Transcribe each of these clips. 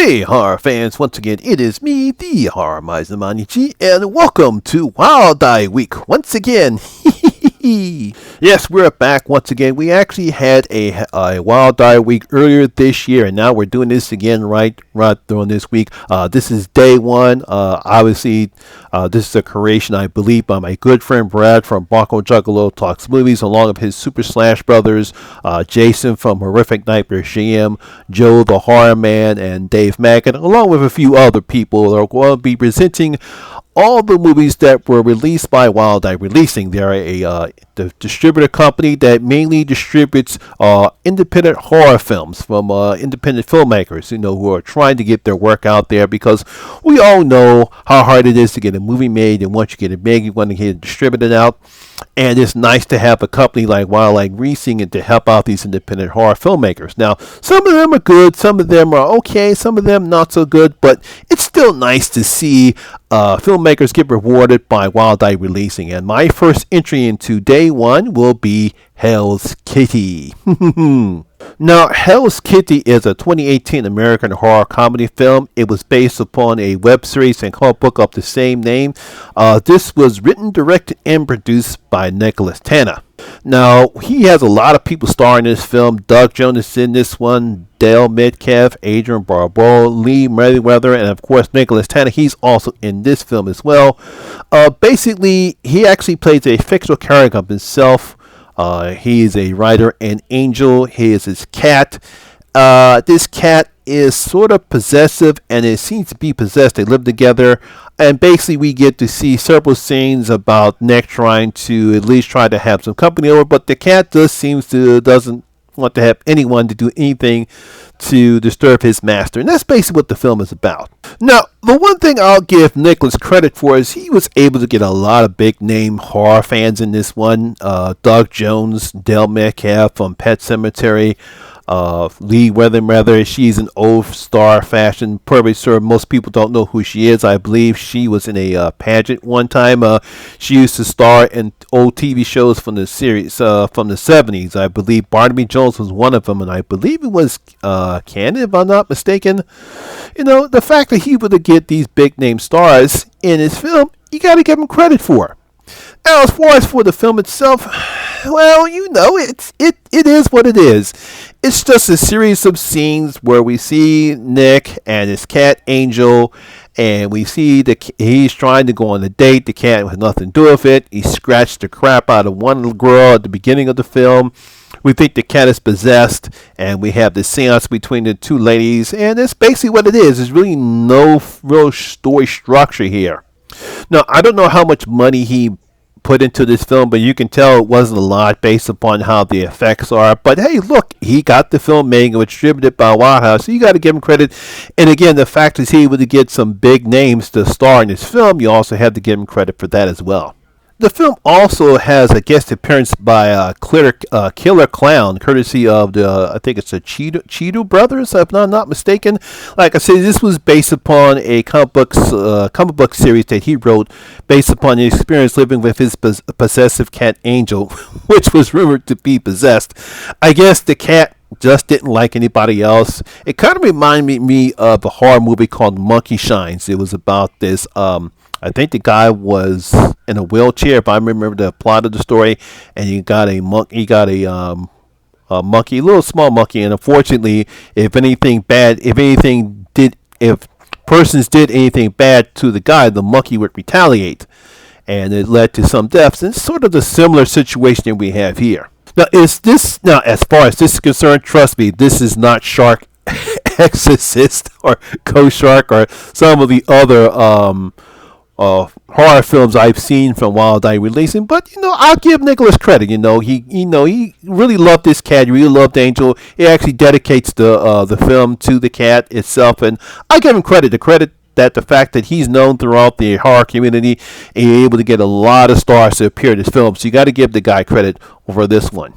Hey horror fans, once again it is me, the Horror Miser Manichi, and welcome to Wildeye Week once again. Yes, we're back once again. We actually had a Wildeye Week earlier this year, and now we're doing this again right during this week. This is day one. Obviously, this is a creation, I believe, by my good friend Brad from Bronco Juggalo Talks Movies, along with his Super Slash brothers, Jason from Horrific Nightmare GM, Joe the Horror Man, and Dave Mackin, along with a few other people that are going to be presenting all the movies that were released by Wildeye Releasing. They're a distributor company that mainly distributes independent horror films from independent filmmakers, who are trying to get their work out there, because we all know how hard it is to get a movie made, and once you get it made, you want to get it distributed out. And it's nice to have a company like Wildeye Releasing and to help out these independent horror filmmakers. Now, some of them are good, some of them are okay, some of them not so good, but it's still nice to see filmmakers get rewarded by Wildeye Releasing. And my first entry into day one will be Hell's Kitty. Now, Hell's Kitty is a 2018 American horror comedy film. It was based upon a web series and comic book of the same name. This was written, directed, and produced by Nicholas Tanner. Now, he has a lot of people starring in this film. Doug Jones is in this one, Dale Metcalf, Adrian Barbeau, Lee Meriwether, and of course Nicholas Tanner. He's also in this film as well. Basically, he actually plays a fictional character of himself. He is a writer and angel. He is his cat. This cat is sort of possessive, and it seems to be possessed. They live together, and basically we get to see several scenes about Nick trying to at least try to have some company over, but the cat doesn't want to have anyone to do anything to disturb his master, and that's basically what the film is about. Now, the one thing I'll give Nicholas credit for is he was able to get a lot of big name horror fans in this one. Doug Jones, Dale Metcalf from Pet Sematary, Lee Meriwether. She's an old star fashion purveyor. Most people don't know who she is. I believe she was in a pageant one time. She used to star in old TV shows from the series from the 70s. I believe Barnaby Jones was one of them, and I believe it was Cannon, if I'm not mistaken. The fact that he would get these big name stars in his film, you got to give him credit for. Now, as far as for the film itself, well, it is what it is. It's just a series of scenes where we see Nick and his cat Angel, and we see he's trying to go on a date. The cat has nothing to do with it. He scratched the crap out of one little girl at the beginning of the film. We think the cat is possessed, and we have this seance between the two ladies, and that's basically what it is. There's really no real story structure here. Now, I don't know how much money he put into this film, but you can tell it wasn't a lot based upon how the effects are. But hey, look, he got the film made and was distributed by Wildeye, so you got to give him credit. And again, the fact is he able to get some big names to star in this film, you also have to give him credit for that as well. The film also has a guest appearance by Killer Clown, courtesy of I think it's the Cheeto brothers, if I'm not mistaken. Like I said, this was based upon a comic book series that he wrote, based upon the experience living with his possessive cat Angel, which was rumored to be possessed. I guess the cat just didn't like anybody else. It kind of reminded me of a horror movie called Monkey Shines. It was about this. I think the guy was in a wheelchair, if I remember the plot of the story, and he got a monkey, a little small monkey, and unfortunately, if persons did anything bad to the guy, the monkey would retaliate, and it led to some deaths. And it's sort of the similar situation that we have here. Now, as far as this is concerned, trust me, this is not Shark Exorcist or Ghost Shark or some of the other horror films I've seen from Wildeye Releasing, but I'll give Nicholas credit. He really loved this cat. He really loved Angel. He actually dedicates the film to the cat itself, and I give him credit. The fact that he's known throughout the horror community, and he's able to get a lot of stars to appear in this film. So you got to give the guy credit for this one.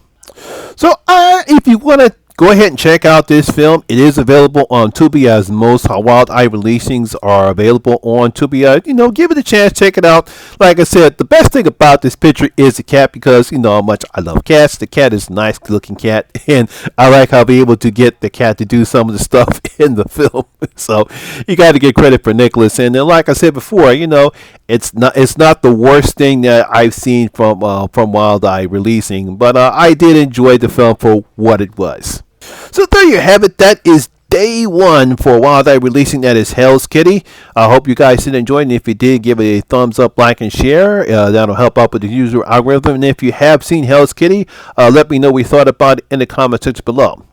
So if you want to go ahead and check out this film. It is available on Tubi, as most Wildeye releasings are available on Tubi. Give it a chance, check it out. Like I said, the best thing about this picture is the cat, because you know how much I love cats. The cat is a nice looking cat, and I like how I'll be able to get the cat to do some of the stuff in the film. So you got to give credit for Nicholas. And then, like I said before, it's not the worst thing that I've seen from Wildeye releasing, but I did enjoy the film for what it was. So there you have it. That is day one for Wildeye releasing. That is Hell's Kitty. I hope you guys did enjoy it, and if you did, give it a thumbs up, like, and share. That'll help out with the user algorithm. And if you have seen Hell's Kitty, let me know what you thought about it in the comment section below.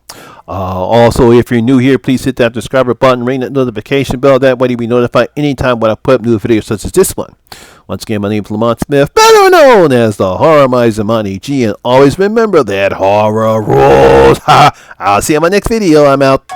Also, if you're new here, please hit that subscribe button, ring that notification bell. That way you'll be notified anytime when I put up new videos such as this one. Once again, my name is Lamont Smith, better known as the Horror Miser Monty G, and always remember that horror rules. I'll see you in my next video. I'm out.